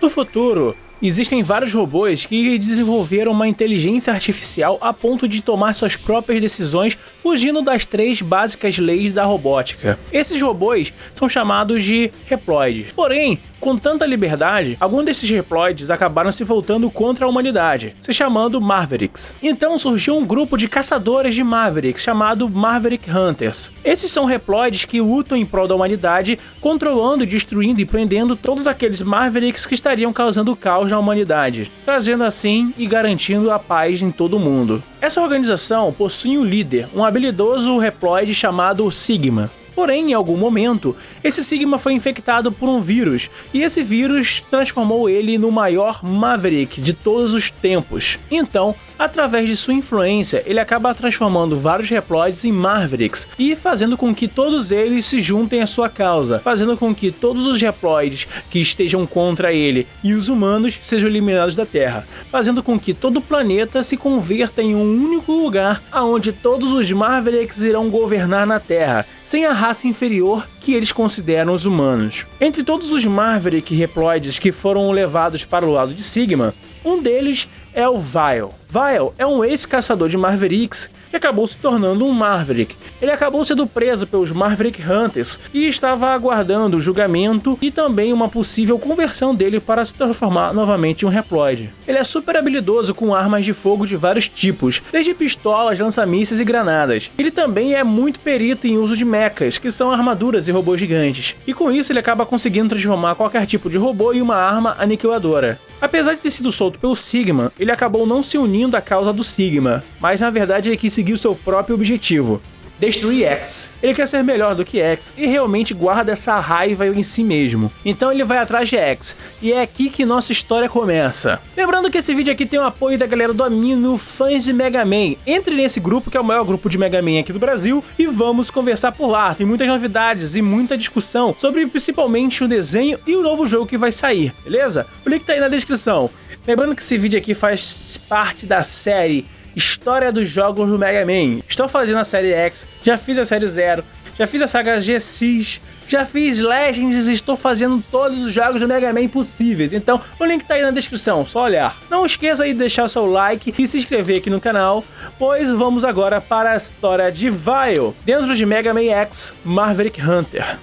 No futuro, existem vários robôs que desenvolveram uma inteligência artificial a ponto de tomar suas próprias decisões, fugindo das 3 básicas leis da robótica. Esses robôs são chamados de Reploids. Porém, com tanta liberdade, alguns desses Reploids acabaram se voltando contra a humanidade, se chamando Mavericks. Então surgiu um grupo de caçadores de Mavericks chamado Maverick Hunters. Esses são Reploids que lutam em prol da humanidade, controlando, destruindo e prendendo todos aqueles Mavericks que estariam causando caos na humanidade, trazendo assim e garantindo a paz em todo o mundo. Essa organização possui um líder, um habilidoso Reploid chamado Sigma. Porém, em algum momento, esse Sigma foi infectado por um vírus, e esse vírus transformou ele no maior Maverick de todos os tempos. Então, através de sua influência, ele acaba transformando vários Reploids em Mavericks e fazendo com que todos eles se juntem à sua causa, fazendo com que todos os Reploids que estejam contra ele e os humanos sejam eliminados da Terra, fazendo com que todo o planeta se converta em um único lugar onde todos os Mavericks irão governar na Terra, sem a raça inferior que eles consideram os humanos. Entre todos os Maverick Reploids que foram levados para o lado de Sigma, um deles é o Vile. Vile é um ex-caçador de Mavericks que acabou se tornando um Maverick. Ele acabou sendo preso pelos Maverick Hunters e estava aguardando o julgamento e também uma possível conversão dele para se transformar novamente em um Reploid. Ele é super habilidoso com armas de fogo de vários tipos, desde pistolas, lança-mísseis e granadas. Ele também é muito perito em uso de mechas, que são armaduras e robôs gigantes. E com isso ele acaba conseguindo transformar qualquer tipo de robô em uma arma aniquiladora. Apesar de ter sido solto pelo Sigma, ele acabou não se unindo à causa do Sigma, mas na verdade ele quis seguir o seu próprio objetivo: destruir X. Ele quer ser melhor do que X e realmente guarda essa raiva em si mesmo. Então ele vai atrás de X, e é aqui que nossa história começa. Lembrando que esse vídeo aqui tem o apoio da galera do Amino, fãs de Mega Man. Entre nesse grupo, que é o maior grupo de Mega Man aqui do Brasil, e vamos conversar por lá. Tem muitas novidades e muita discussão sobre principalmente o desenho e o novo jogo que vai sair, beleza? O link tá aí na descrição. Lembrando que esse vídeo aqui faz parte da série História dos Jogos do Mega Man. Estou fazendo a série X, já fiz a série Zero, já fiz a saga GX, já fiz Legends e estou fazendo todos os jogos do Mega Man possíveis. Então o link tá aí na descrição, só olhar. Não esqueça aí de deixar seu like e se inscrever aqui no canal, pois vamos agora para a história de Vile, dentro de Mega Man X Maverick Hunter.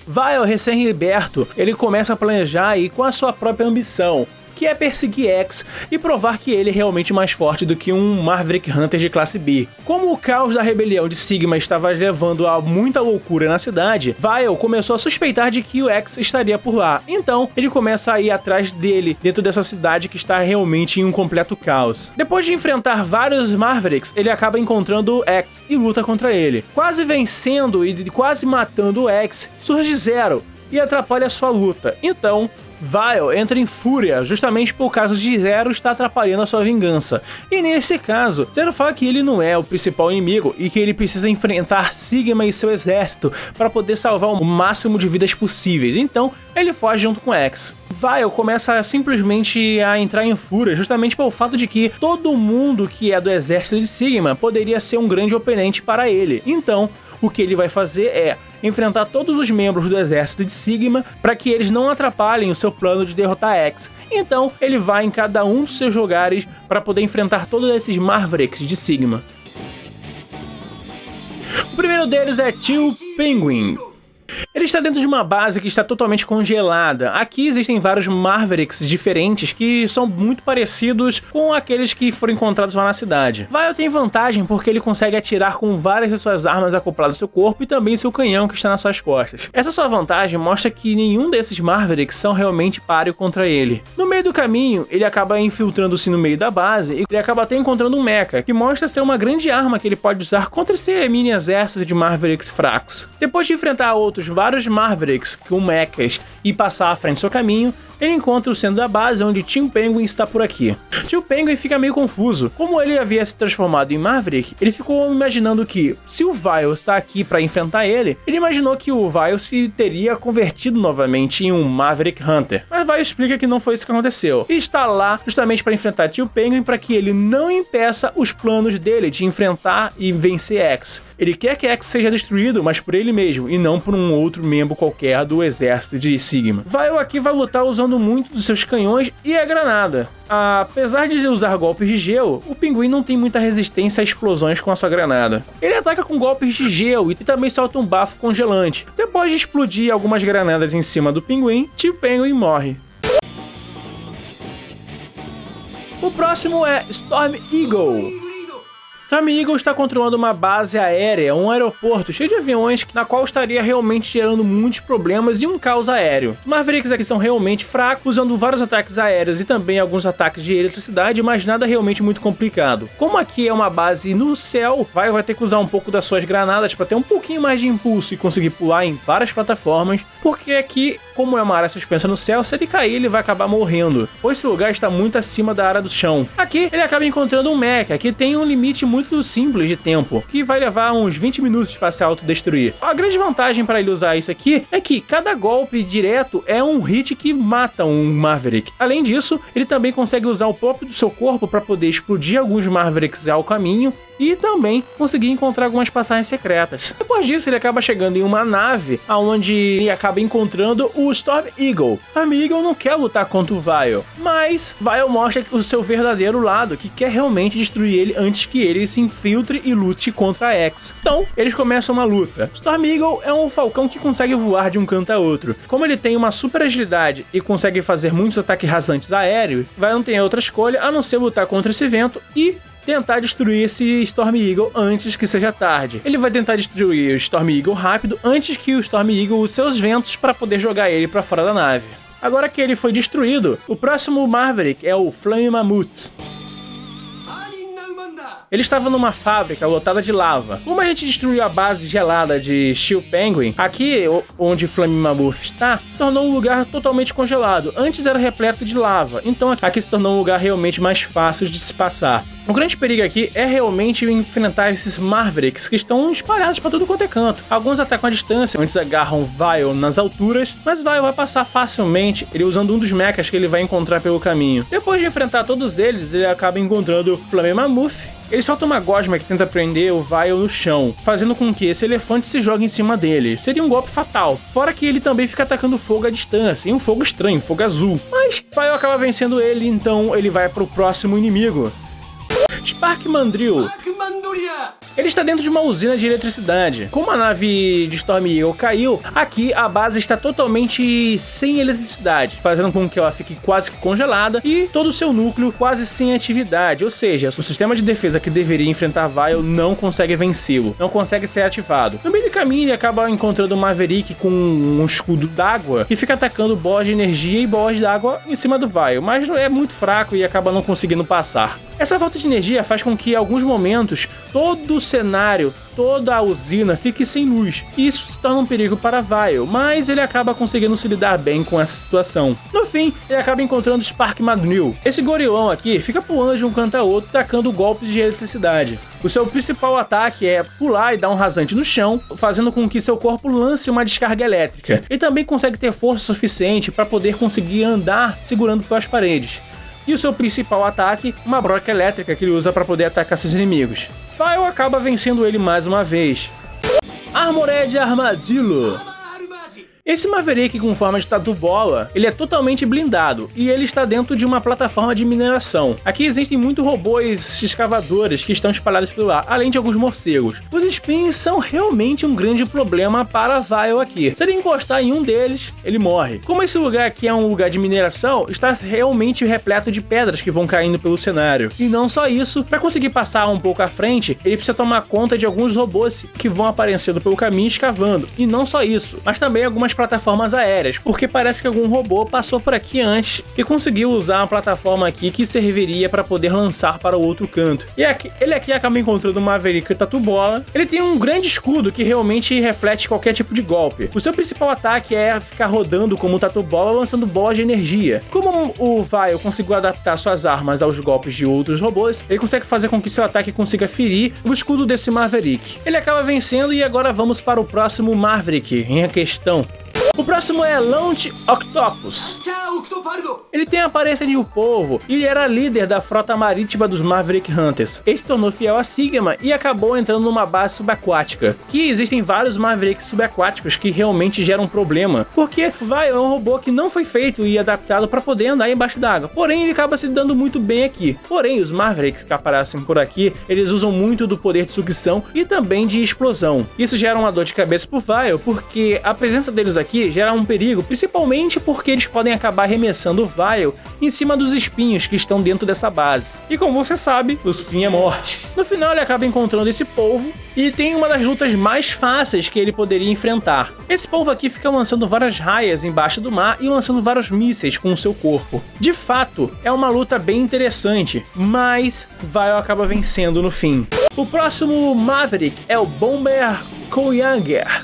Vile, recém-liberto, ele começa a planejar e com a sua própria ambição, que é perseguir X e provar que ele é realmente mais forte do que um Maverick Hunter de classe B. Como o caos da rebelião de Sigma estava levando a muita loucura na cidade, Vile começou a suspeitar de que o X estaria por lá. Então, ele começa a ir atrás dele dentro dessa cidade que está realmente em um completo caos. Depois de enfrentar vários Mavericks, ele acaba encontrando o X e luta contra ele. Quase vencendo e quase matando o X, surge Zero e atrapalha sua luta. Então, Vile entra em fúria justamente por causa de Zero estar atrapalhando a sua vingança. E nesse caso, Zero fala que ele não é o principal inimigo e que ele precisa enfrentar Sigma e seu exército para poder salvar o máximo de vidas possíveis. Então, ele foge junto com X. Vile começa simplesmente a entrar em fúria justamente pelo fato de que todo mundo que é do exército de Sigma poderia ser um grande oponente para ele. Então, o que ele vai fazer é enfrentar todos os membros do exército de Sigma para que eles não atrapalhem o seu plano de derrotar X. Então, ele vai em cada um dos seus lugares para poder enfrentar todos esses Mavericks de Sigma. O primeiro deles é Tio Penguin. Ele está dentro de uma base que está totalmente congelada. Aqui existem vários Mavericks diferentes que são muito parecidos com aqueles que foram encontrados lá na cidade. Vile tem vantagem porque ele consegue atirar com várias de suas armas acopladas ao seu corpo e também seu canhão que está nas suas costas. Essa sua vantagem mostra que nenhum desses Mavericks são realmente páreo contra ele. No meio do caminho, ele acaba infiltrando-se no meio da base e ele acaba até encontrando um mecha, que mostra ser uma grande arma que ele pode usar contra esse mini exército de Mavericks fracos. Depois de enfrentar vários Mavericks com mechas e passar à frente do seu caminho, ele encontra o centro da base, onde Team Penguin está por aqui. Team Penguin fica meio confuso. Como ele havia se transformado em Maverick, ele ficou imaginando que, se o Vile está aqui para enfrentar ele imaginou que o Vile se teria convertido novamente em um Maverick Hunter. Mas Vile explica que não foi isso que aconteceu. E está lá justamente para enfrentar Team Penguin para que ele não impeça os planos dele de enfrentar e vencer X. Ele quer que X seja destruído, mas por ele mesmo, e não por um outro membro qualquer do exército de Sigma. Vile aqui vai lutar usando muito dos seus canhões e a granada. Apesar de usar golpes de gelo, o pinguim não tem muita resistência a explosões com a sua granada. Ele ataca com golpes de gelo e também solta um bafo congelante. Depois de explodir algumas granadas em cima do pinguim, Team Penguin morre. O próximo é Storm Eagle. Storm Eagle está controlando uma base aérea, um aeroporto cheio de aviões, na qual estaria realmente gerando muitos problemas e um caos aéreo. Os Mavericks aqui são realmente fracos, usando vários ataques aéreos e também alguns ataques de eletricidade, mas nada realmente muito complicado. Como aqui é uma base no céu, vai ter que usar um pouco das suas granadas para ter um pouquinho mais de impulso e conseguir pular em várias plataformas, porque aqui, como é uma área suspensa no céu, se ele cair ele vai acabar morrendo, pois esse lugar está muito acima da área do chão. Aqui ele acaba encontrando um mecha, que tem um limite muito simples de tempo, que vai levar uns 20 minutos para se autodestruir. A grande vantagem para ele usar isso aqui é que cada golpe direto é um hit que mata um Maverick. Além disso, ele também consegue usar o próprio do seu corpo para poder explodir alguns Mavericks ao caminho e também conseguir encontrar algumas passagens secretas. Depois disso, ele acaba chegando em uma nave, onde ele acaba encontrando o Storm Eagle. Storm Eagle não quer lutar contra o Vile, mas Vile mostra o seu verdadeiro lado, que quer realmente destruir ele antes que ele se infiltre e lute contra a X. Então, eles começam uma luta. Storm Eagle é um falcão que consegue voar de um canto a outro. Como ele tem uma super agilidade e consegue fazer muitos ataques rasantes aéreos, Vile não tem outra escolha a não ser lutar contra esse vento e tentar destruir esse Storm Eagle antes que seja tarde. Ele vai tentar destruir o Storm Eagle rápido antes que o Storm Eagle use seus ventos para poder jogar ele para fora da nave. Agora que ele foi destruído, o próximo Maverick é o Flame Mammoth. Ele estava numa fábrica lotada de lava. Como a gente destruiu a base gelada de Steel Penguin, aqui onde Flame Mammoth está, tornou um lugar totalmente congelado. Antes era repleto de lava, então aqui se tornou um lugar realmente mais fácil de se passar. O grande perigo aqui é realmente enfrentar esses Mavericks que estão espalhados para tudo quanto é canto. Alguns atacam à distância, muitos agarram Vile nas alturas, mas Vile vai passar facilmente, ele usando um dos mechas que ele vai encontrar pelo caminho. Depois de enfrentar todos eles, ele acaba encontrando Flame Mammoth. Ele solta uma gosma que tenta prender o Vile no chão, fazendo com que esse elefante se jogue em cima dele. Seria um golpe fatal. Fora que ele também fica atacando fogo à distância, e um fogo estranho, fogo azul. Mas Vile acaba vencendo ele, então ele vai para o próximo inimigo. Spark Mandrill. Ele está dentro de uma usina de eletricidade. Como a nave de Storm Eagle caiu, aqui a base está totalmente sem eletricidade, fazendo com que ela fique quase que congelada e todo o seu núcleo quase sem atividade. Ou seja, o sistema de defesa que deveria enfrentar Vile não consegue vencê-lo, não consegue ser ativado. No meio do caminho, ele acaba encontrando um Maverick com um escudo d'água e fica atacando bolas de energia e bolas d'água em cima do Vile, mas é muito fraco e acaba não conseguindo passar. Essa falta de energia faz com que, em alguns momentos, todo o cenário, toda a usina fique sem luz. Isso se torna um perigo para Vile, mas ele acaba conseguindo se lidar bem com essa situação. No fim, ele acaba encontrando Spark Mandrill. Esse gorilão aqui fica pulando de um canto a outro, tacando golpes de eletricidade. O seu principal ataque é pular e dar um rasante no chão, fazendo com que seu corpo lance uma descarga elétrica. Ele também consegue ter força suficiente para poder conseguir andar segurando pelas paredes. E o seu principal ataque, uma broca elétrica que ele usa para poder atacar seus inimigos. Vile acaba vencendo ele mais uma vez. Armored Armadillo. Esse Maverick com forma de tatu bola, ele é totalmente blindado e ele está dentro de uma plataforma de mineração. Aqui existem muitos robôs escavadores que estão espalhados pelo ar, além de alguns morcegos. Os spins são realmente um grande problema para Vile aqui. Se ele encostar em um deles, ele morre. Como esse lugar aqui é um lugar de mineração, está realmente repleto de pedras que vão caindo pelo cenário. E não só isso, para conseguir passar um pouco à frente, ele precisa tomar conta de alguns robôs que vão aparecendo pelo caminho escavando. E não só isso, mas também algumas plataformas aéreas, porque parece que algum robô passou por aqui antes e conseguiu usar uma plataforma aqui que serviria para poder lançar para o outro canto. E ele aqui acaba encontrando uma Maverick Tatu Bola. Ele tem um grande escudo que realmente reflete qualquer tipo de golpe. O seu principal ataque é ficar rodando como um Tatu Bola, lançando bolas de energia. Como o Vile conseguiu adaptar suas armas aos golpes de outros robôs, ele consegue fazer com que seu ataque consiga ferir o escudo desse Maverick. Ele acaba vencendo e agora vamos para o próximo Maverick em questão. O próximo é Launch Octopus. Ele tem a aparência de um polvo e ele era líder da frota marítima dos Maverick Hunters. Ele se tornou fiel a Sigma e acabou entrando numa base subaquática. Que existem vários Mavericks subaquáticos que realmente geram problema, porque Vile é um robô que não foi feito e adaptado para poder andar embaixo d'água. Porém, ele acaba se dando muito bem aqui. Porém, os Mavericks que aparecem por aqui, eles usam muito do poder de sucção e também de explosão. Isso gera uma dor de cabeça pro Vile, porque a presença deles aqui gera um perigo, principalmente porque eles podem acabar arremessando o Vile em cima dos espinhos que estão dentro dessa base. E como você sabe, o fim é morte. No final ele acaba encontrando esse polvo e tem uma das lutas mais fáceis que ele poderia enfrentar. Esse polvo aqui fica lançando várias raias embaixo do mar e lançando vários mísseis com o seu corpo. De fato, é uma luta bem interessante, mas Vile acaba vencendo no fim. O próximo Maverick é o Bomber Kouyanger.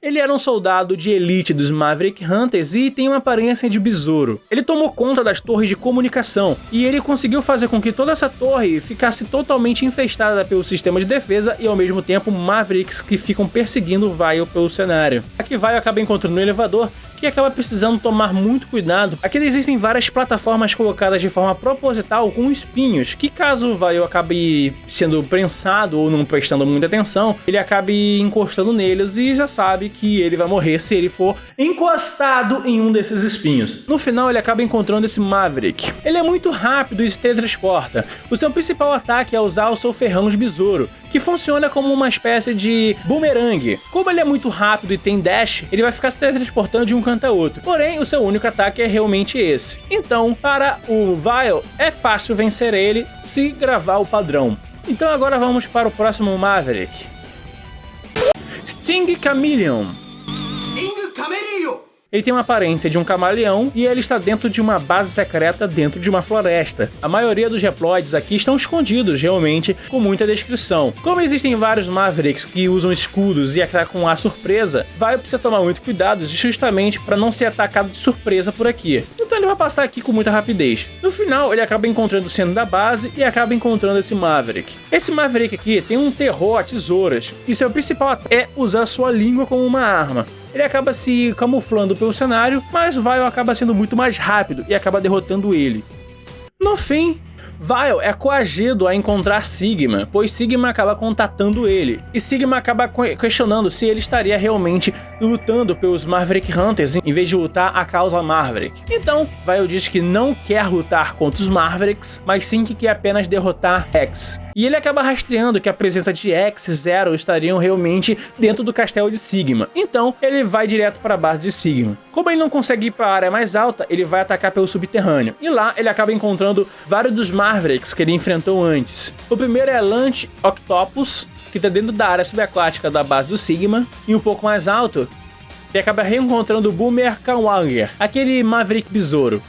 Ele era um soldado de elite dos Maverick Hunters e tem uma aparência de besouro. Ele tomou conta das torres de comunicação e ele conseguiu fazer com que toda essa torre ficasse totalmente infestada pelo sistema de defesa e ao mesmo tempo Mavericks que ficam perseguindo o Vile pelo cenário. Aqui Vile acaba encontrando um elevador que acaba precisando tomar muito cuidado. Aqui existem várias plataformas colocadas de forma proposital com espinhos, que caso o Vile acabe sendo prensado ou não prestando muita atenção, ele acabe encostando neles e já sabe que ele vai morrer se ele for encostado em um desses espinhos. No final ele acaba encontrando esse Maverick. Ele é muito rápido e se teletransporta. O seu principal ataque é usar o seu ferrão de besouro, que funciona como uma espécie de boomerang. Como ele é muito rápido e tem dash, ele vai ficar se teletransportando de um canto a outro. Porém, o seu único ataque é realmente esse. Então, para o Vile, é fácil vencer ele se gravar o padrão. Então agora vamos para o próximo Maverick. Sting Chameleon. Ele tem uma aparência de um camaleão e ele está dentro de uma base secreta dentro de uma floresta. A maioria dos Reploids aqui estão escondidos realmente, com muita descrição. Como existem vários Mavericks que usam escudos e atacam a surpresa, Vile precisa tomar muito cuidado justamente para não ser atacado de surpresa por aqui. Então ele vai passar aqui com muita rapidez. No final ele acaba encontrando o centro da base e acaba encontrando esse Maverick. Esse Maverick aqui tem um terror a tesouras e seu principal é usar sua língua como uma arma. Ele acaba se camuflando pelo cenário, mas Vile acaba sendo muito mais rápido e acaba derrotando ele. No fim, Vile é coagido a encontrar Sigma, pois Sigma acaba contatando ele, e Sigma acaba questionando se ele estaria realmente lutando pelos Maverick Hunters em vez de lutar a causa Maverick. Então, Vile diz que não quer lutar contra os Mavericks, mas sim que quer apenas derrotar X. E ele acaba rastreando que a presença de X e Zero estariam realmente dentro do castelo de Sigma. Então, ele vai direto para a base de Sigma. Como ele não consegue ir para a área mais alta, ele vai atacar pelo subterrâneo. E lá, ele acaba encontrando vários dos Mavericks que ele enfrentou antes. O primeiro é Launch Octopus, que está dentro da área subaquática da base do Sigma. E um pouco mais alto, ele acaba reencontrando o Boomer Kouyanger, aquele Maverick besouro.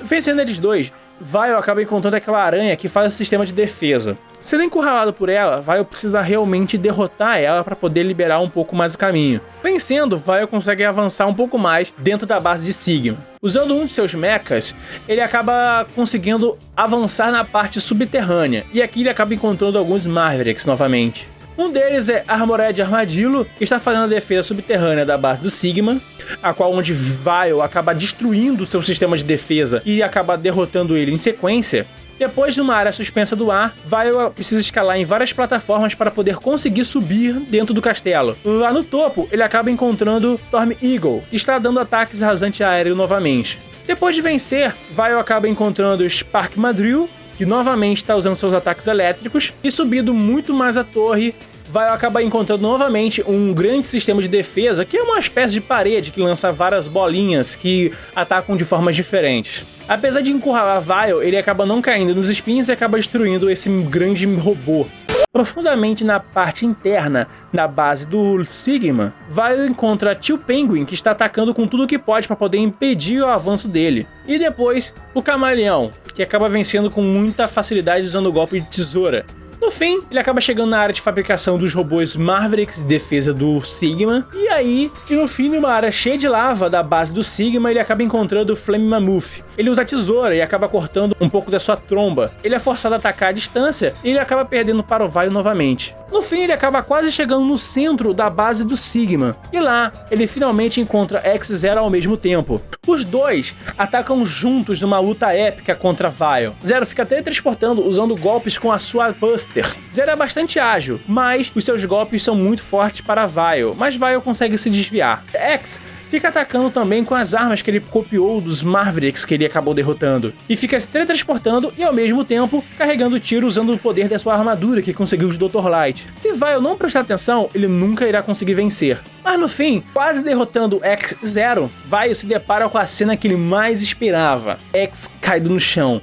Vencendo eles dois, Vile acaba encontrando aquela aranha que faz o sistema de defesa. Sendo encurralado por ela, Vile precisa realmente derrotar ela para poder liberar um pouco mais o caminho. Vencendo, Vile consegue avançar um pouco mais dentro da base de Sigma. Usando um de seus mechas, ele acaba conseguindo avançar na parte subterrânea, e aqui ele acaba encontrando alguns Mavericks novamente. Um deles é Armored Armadillo, que está fazendo a defesa subterrânea da base do Sigma, a qual onde Vile acaba destruindo seu sistema de defesa e acaba derrotando ele em sequência. Depois de uma área suspensa do ar, Vile precisa escalar em várias plataformas para poder conseguir subir dentro do castelo. Lá no topo, ele acaba encontrando Storm Eagle, que está dando ataques rasante aéreo novamente. Depois de vencer, Vile acaba encontrando Spark Madril, que novamente está usando seus ataques elétricos, e subindo muito mais a torre, Vile acaba encontrando novamente um grande sistema de defesa, que é uma espécie de parede que lança várias bolinhas que atacam de formas diferentes. Apesar de encurralar Vile, ele acaba não caindo nos espinhos e acaba destruindo esse grande robô. Profundamente na parte interna da base do Sigma, Vile encontra Tio Penguin, que está atacando com tudo que pode para poder impedir o avanço dele. E depois, o Camaleão, que acaba vencendo com muita facilidade usando o golpe de tesoura. No fim, ele acaba chegando na área de fabricação dos robôs Mavericks de defesa do Sigma. E no fim, numa área cheia de lava da base do Sigma, ele acaba encontrando o Flame Mammoth. Ele usa a tesoura e acaba cortando um pouco da sua tromba. Ele é forçado a atacar à distância e ele acaba perdendo para o Vile novamente. No fim, ele acaba quase chegando no centro da base do Sigma. E lá, ele finalmente encontra X-Zero ao mesmo tempo. Os dois atacam juntos numa luta épica contra Vile. Zero fica teletransportando usando golpes com a sua Buster. Zero é bastante ágil, mas os seus golpes são muito fortes para Vile, mas Vile consegue se desviar. X fica atacando também com as armas que ele copiou dos Mavericks que ele acabou derrotando, e fica se teletransportando e ao mesmo tempo carregando tiro usando o poder da sua armadura que conseguiu de Dr. Light. Se Vile não prestar atenção, ele nunca irá conseguir vencer. Mas no fim, quase derrotando X-Zero, Vile se depara com a cena que ele mais esperava. X caído no chão.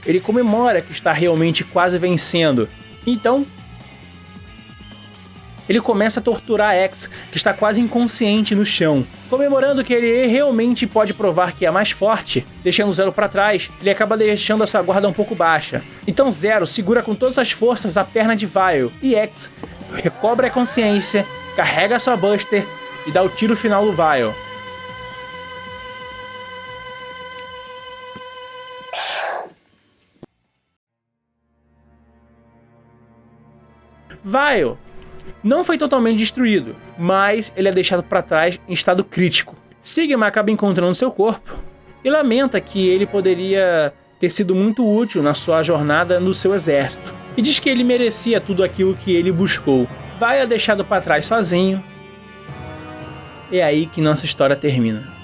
Ele comemora que está realmente quase vencendo. Então, ele começa a torturar X, que está quase inconsciente no chão. Comemorando que ele realmente pode provar que é mais forte, deixando Zero para trás, ele acaba deixando a sua guarda um pouco baixa. Então Zero segura com todas as forças a perna de Vile, e X recobra a consciência, carrega sua Buster e dá o tiro final no Vile. Vile não foi totalmente destruído, mas ele é deixado para trás em estado crítico. Sigma acaba encontrando seu corpo e lamenta que ele poderia ter sido muito útil na sua jornada no seu exército, e diz que ele merecia tudo aquilo que ele buscou. Vile é deixado para trás sozinho. É aí que nossa história termina.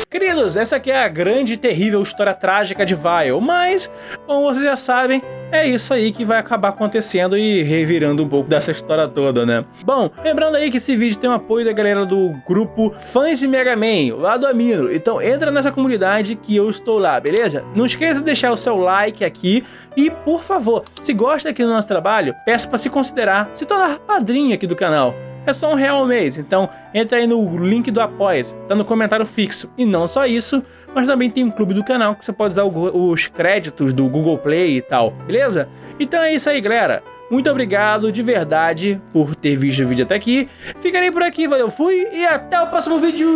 Queridos, essa aqui é a grande e terrível história trágica de Vile, mas, como vocês já sabem, é isso aí que vai acabar acontecendo e revirando um pouco dessa história toda, né? Bom, lembrando aí que esse vídeo tem o apoio da galera do grupo Fãs de Mega Man, lá do Amino, então entra nessa comunidade que eu estou lá, beleza? Não esqueça de deixar o seu like aqui e, por favor, se gosta aqui do nosso trabalho, peço para se considerar se tornar padrinho aqui do canal. É só R$1 ao mês, então entra aí no link do Apoia-se, tá no comentário fixo. E não só isso, mas também tem um clube do canal que você pode usar os créditos do Google Play e tal, beleza? Então é isso aí, galera. Muito obrigado de verdade por ter visto o vídeo até aqui. Ficarei por aqui, valeu, fui e até o próximo vídeo!